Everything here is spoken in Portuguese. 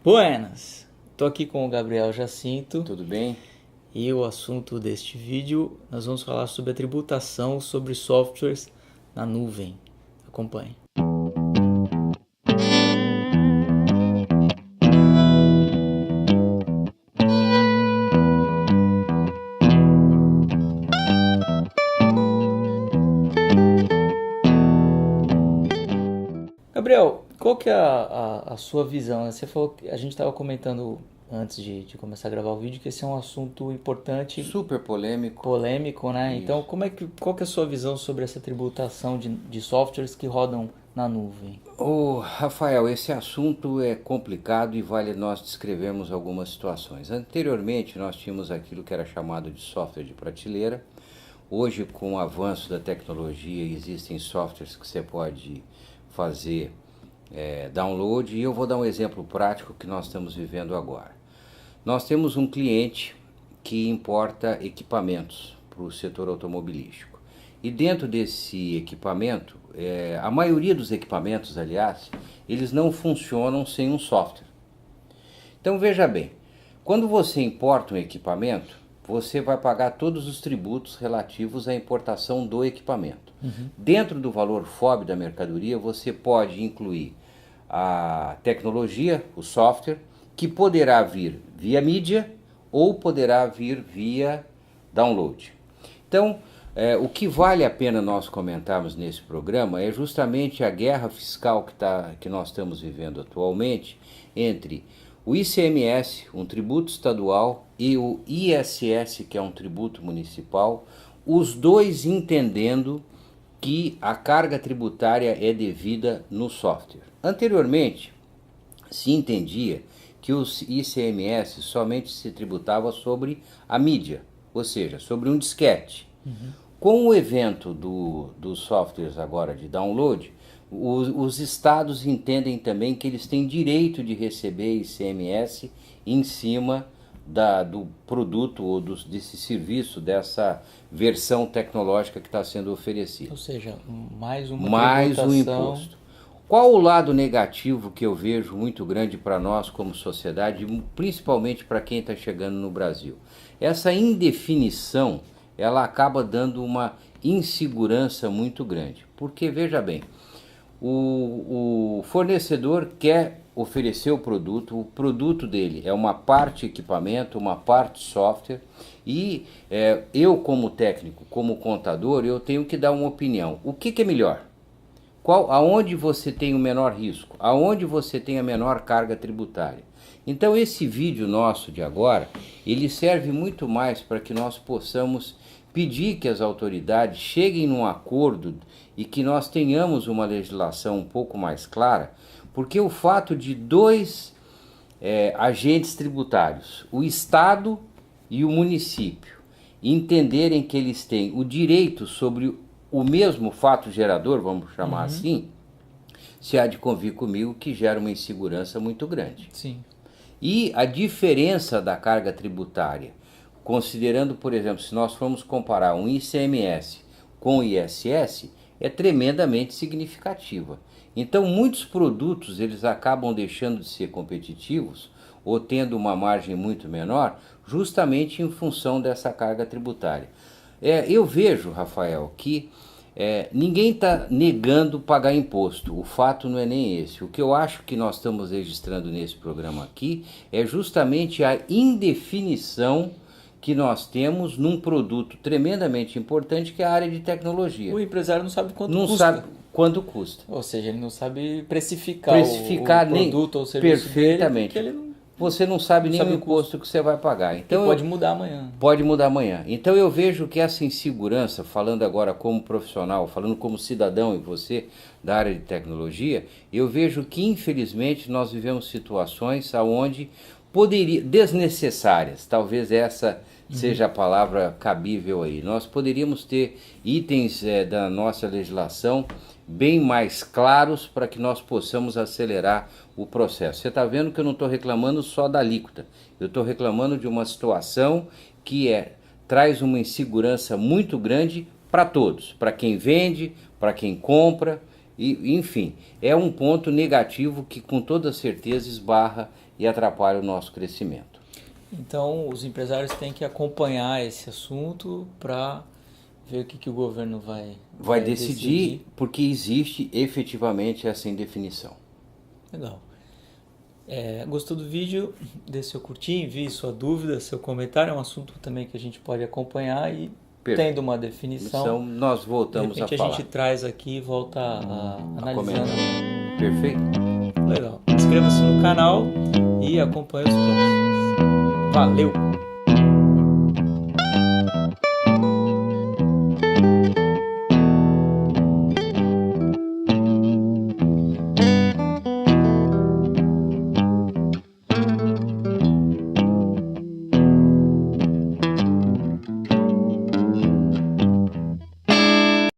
Buenas! Estou aqui com o Gabriel Jacinto Tudo bem? e o assunto deste vídeo nós vamos falar sobre a tributação sobre softwares na nuvem. Acompanhe. Gabriel, qual que é a sua visão? Você falou que a gente estava comentando antes de começar a gravar o vídeo que esse é um assunto importante, Super polêmico. polêmico, né? Isso. Então, qual que é a sua visão sobre essa tributação de softwares que rodam na nuvem? Rafael, esse assunto é complicado e vale nós descrevermos algumas situações. Anteriormente, nós tínhamos aquilo que era chamado de software de prateleira. Hoje, com o avanço da tecnologia, existem softwares que você pode fazer download. E eu vou dar um exemplo prático que nós estamos vivendo agora. Nós temos um cliente que importa equipamentos para o setor automobilístico. E dentro desse equipamento, a maioria dos equipamentos, aliás, eles não funcionam sem um software. Então veja bem, quando você importa um equipamento, você vai pagar todos os tributos relativos à importação do equipamento. Dentro do valor FOB da mercadoria, você pode incluir a tecnologia, o software, que poderá vir via mídia ou poderá vir via download. Então, o que vale a pena nós comentarmos nesse programa é justamente a guerra fiscal que nós estamos vivendo atualmente entre o ICMS, um tributo estadual, e o ISS, que é um tributo municipal, os dois entendendo que a carga tributária é devida no software. Anteriormente, se entendia que o ICMS somente se tributava sobre a mídia, ou seja, sobre um disquete. Com o evento dos softwares agora de download, os estados entendem também que eles têm direito de receber ICMS em cima do produto ou desse serviço, dessa versão tecnológica que está sendo oferecida. Ou seja, mais uma Mais um tributação. imposto. Qual o lado negativo que eu vejo muito grande para nós como sociedade, principalmente para quem está chegando no Brasil? Essa indefinição, ela acaba dando uma insegurança muito grande. Porque, veja bem, o fornecedor quer oferecer o produto dele é uma parte equipamento, uma parte software, e eu como técnico, como contador, eu tenho que dar uma opinião. O que é melhor? Aonde você tem o menor risco? Aonde você tem a menor carga tributária? Então esse vídeo nosso de agora, ele serve muito mais para que nós possamos pedir que as autoridades cheguem num acordo e que nós tenhamos uma legislação um pouco mais clara, porque o fato de dois agentes tributários, o Estado e o município, entenderem que eles têm o direito sobre o mesmo fato gerador, vamos chamar assim, se há de convir comigo que gera uma insegurança muito grande. Sim. E a diferença da carga tributária, considerando, por exemplo, se nós formos comparar um ICMS com o ISS, é tremendamente significativa. Então, muitos produtos eles acabam deixando de ser competitivos ou tendo uma margem muito menor, justamente em função dessa carga tributária. Eu vejo, Rafael, que ninguém está negando pagar imposto, o fato não é nem esse. O que eu acho que nós estamos registrando nesse programa aqui é justamente a indefinição que nós temos num produto tremendamente importante que é a área de tecnologia. O empresário não sabe quanto Não custa. sabe quanto custa. Ou seja, ele não sabe precificar, Precificar o nem produto ou o serviço perfeitamente. dele, porque ele não Você não sabe nem sabe o o custo. imposto que você vai pagar. Então pode mudar amanhã. pode mudar amanhã. Então eu vejo que essa insegurança, falando agora como profissional, falando como cidadão e você da área de tecnologia, eu vejo que infelizmente nós vivemos situações onde desnecessárias, talvez essa seja a palavra cabível aí. Nós poderíamos ter itens da nossa legislação bem mais claros para que nós possamos acelerar o processo. Você está vendo que eu não estou reclamando só da alíquota, eu estou reclamando de uma situação que traz uma insegurança muito grande para todos, para quem vende, para quem compra, e, enfim, é um ponto negativo que com toda certeza esbarra e atrapalha o nosso crescimento. Então, os empresários têm que acompanhar esse assunto para ver o que o governo vai decidir, porque existe efetivamente essa indefinição. Legal. Gostou do vídeo? Dê seu curtir, envie sua dúvida, seu comentário. É um assunto também que a gente pode acompanhar e tendo uma definição, então, nós voltamos de repente a falar. A gente traz aqui e volta analisando. Perfeito? Legal. Inscreva-se no canal e acompanhe os próximos. Valeu!